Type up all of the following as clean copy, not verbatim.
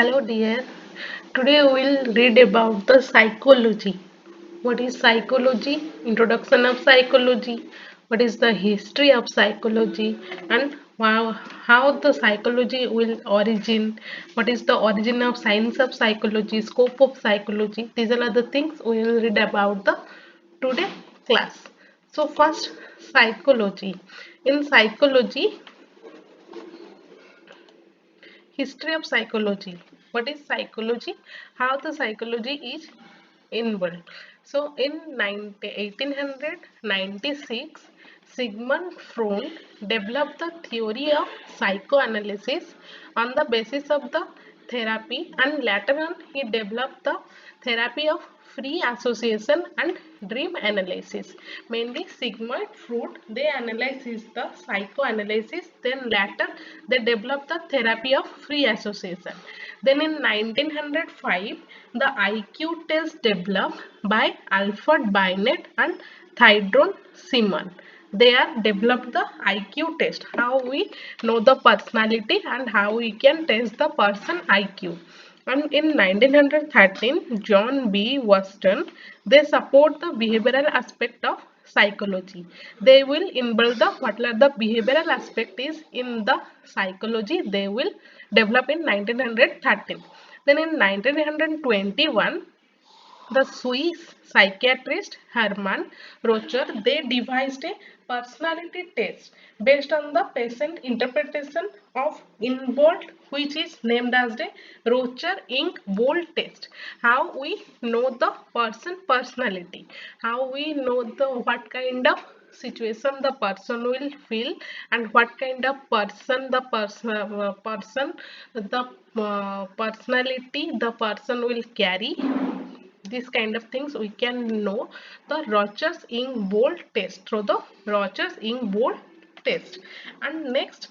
Hello dear. Today we will read about the psychology. What is psychology? Introduction of psychology. What is the history of psychology and how the psychology will origin. What is the origin of science of psychology, scope of psychology. These are the things we will read about the today class. So first psychology. In psychology, history of psychology. What is psychology? How the psychology is involved. So in 1896, Sigmund Freud developed the theory of psychoanalysis on the basis of the therapy, and later on he developed the therapy of free association and dream analysis. Mainly Sigmund Freud, they analyzes the psychoanalysis, then later they developed the therapy of free association. Then in 1905, the IQ test developed by Alfred Binet and Theodore Simon. They are developed the IQ test, how we know the personality and how we can test the person IQ. And in 1913, John B. Watson, they support the behavioral aspect of psychology. They will involve the what are the behavioral aspect is in the psychology. They will develop in 1913. Then in 1921, the Swiss psychiatrist Hermann Rocher, they devised a personality test based on the patient interpretation of involved, which is named as the Rocher-Ingold test. How we know the person personality, how we know the what kind of situation the person will feel, and what kind of person the personality the person will carry. These kind of things we can know the Rogers ink bold test through the Rogers ink bold test. And next,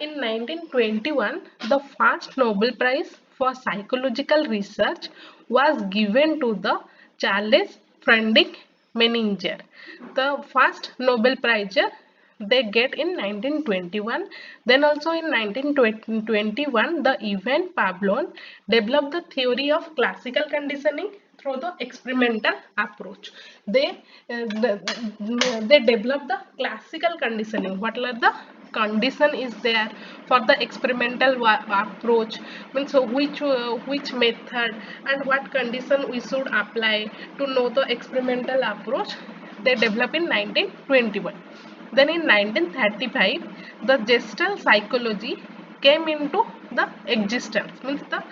in 1921, the first Nobel Prize for psychological research was given to the Charles Friedrich Menninger. The first Nobel Prize they get in 1921. Then also in 1921, the Ivan Pavlov developed the theory of classical conditioning through the experimental approach. They developed the classical conditioning. What are the condition is there for the experimental approach, means so which method and what condition we should apply to know the experimental approach. They developed in 1921. Then in 1935, the Gestalt psychology came into the existence, means the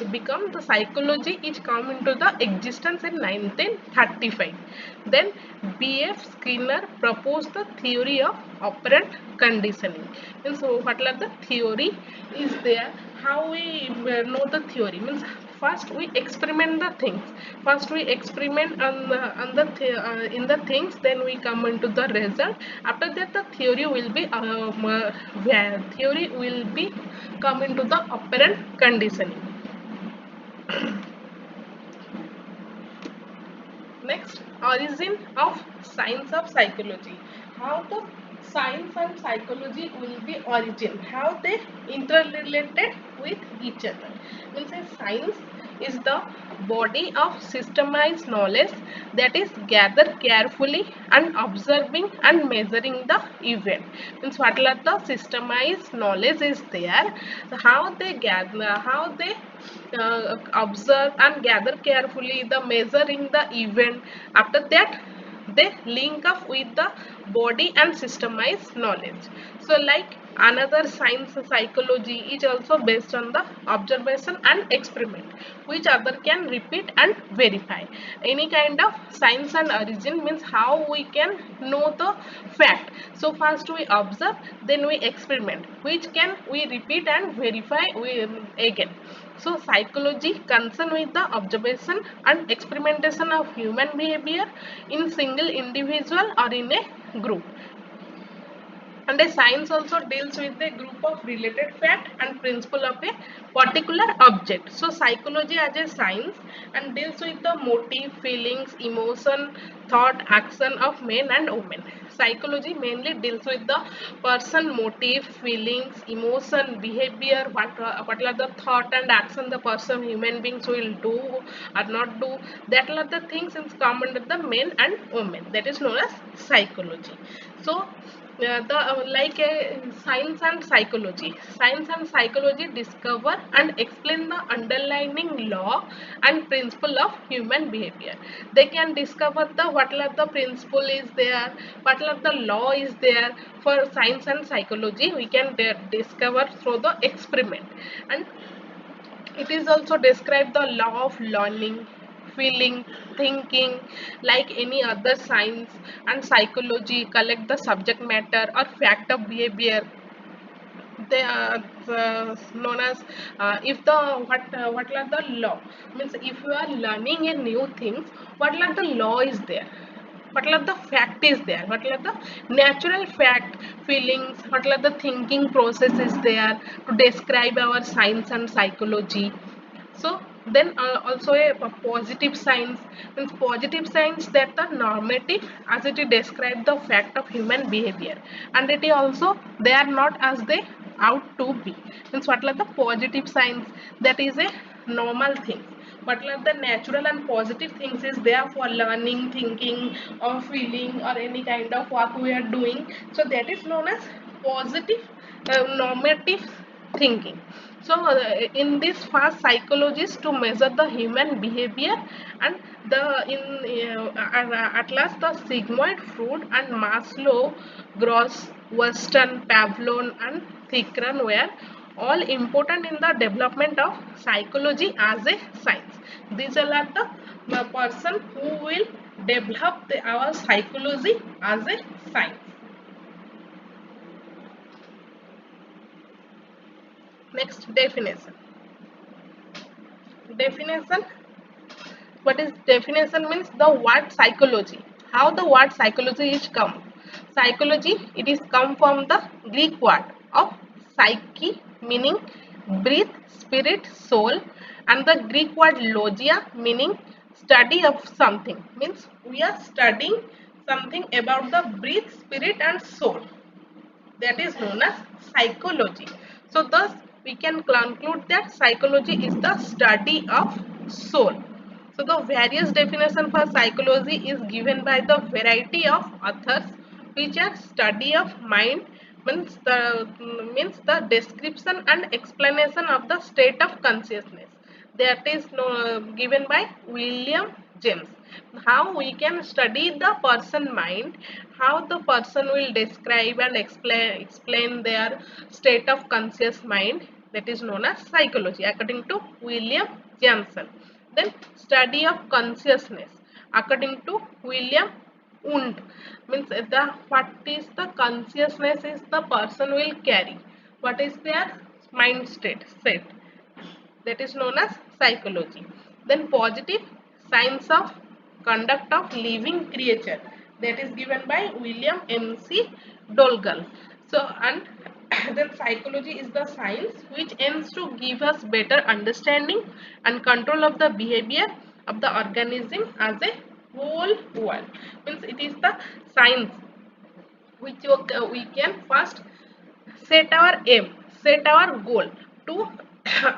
become the psychology is come into the existence in 1935. Then B.F. Skinner proposed the theory of operant conditioning. Means so what are the theory is there, how we know the theory, means first we experiment the things, first we experiment in the things, then we come into the result. After that the theory will be theory will be come into the operant conditioning. Next, origin of science of psychology. How the science and psychology will be origin, how they interrelated with each other. Means a science is the body of systemized knowledge that is gathered carefully and observing and measuring the event. Means what are the systemized knowledge is there, how they gather, how they observe and gather carefully the measuring the event. After that they link up with the body and systemized knowledge. So like another science psychology is also based on the observation and experiment, which other can repeat and verify. Any kind of science and origin means how we can know the fact. So first we observe, then we experiment, which can we repeat and verify again. So psychology concerned with the observation and experimentation of human behavior in single individual or in a group. And a science also deals with a group of related fact and principle of a particular object. So psychology as a science and deals with the motive, feelings, emotion, thought, action of men and women. Psychology mainly deals with the person, motive, feelings, emotion, behavior, what are the thought and action the person, human beings will do or not do. That are the things is come under the men and women. That is known as psychology. So the like a science and psychology discover and explain the underlying law and principle of human behavior. They can discover the what are the principle is there, what are the law is there. For science and psychology we can discover through the experiment. And it is also describe the law of learning, feeling, thinking. Like any other science and psychology collect the subject matter or fact of behavior. They are known as if the what are the law means if you are learning a new things, what are the law is there, what are the fact is there, what are the natural fact, feelings, what are the thinking process is there to describe our science and psychology. So then also a positive science means positive science that the normative as it describe the fact of human behavior, and it is also they are not as they out to be. Means what are the positive science, that is a normal thing. What are the natural and positive things is there for learning, thinking or feeling or any kind of work we are doing. So that is known as positive normative thinking. So in this fast psychologists to measure the human behavior, and the in at last the sigmoid Freud and Maslow, Gross, Western, Pavlov and Thikran were all important in the development of psychology as a science. These are the person who will develop our psychology as a science. Next definition. Definition. What is definition means the word psychology. How the word psychology is come? Psychology it is come from the Greek word of psyche meaning breath, spirit, soul, and the Greek word logia meaning study of something. Means we are studying something about the breath, spirit, and soul, that is known as psychology. So thus we can conclude that psychology is the study of soul. So the various definition for psychology is given by the variety of authors which are study of mind means the description and explanation of the state of consciousness, that is given by William James. How we can study the person mind, how the person will describe and explain their state of conscious mind, that is known as psychology according to William Jameson. Then study of consciousness according to William Wundt means the what is the consciousness is the person will carry, what is their mind state set, that is known as psychology. Then positive science of conduct of living creature, that is given by William MC Dolgal. So and then psychology is the science which aims to give us better understanding and control of the behavior of the organism as a whole world. Means it is the science which we can first set our aim, set our goal to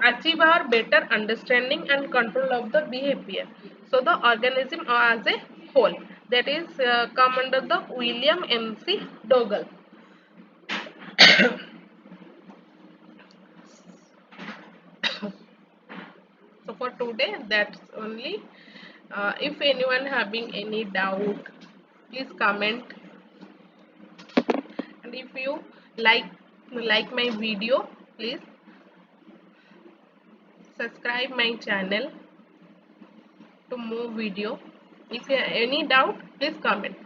achieve our better understanding and control of the behavior. So the organism as a whole, that is come under the William MC Dougall. So for today that's only. If anyone having any doubt, please comment, and if you like my video, please subscribe my channel to more video. If you have any doubt, please comment.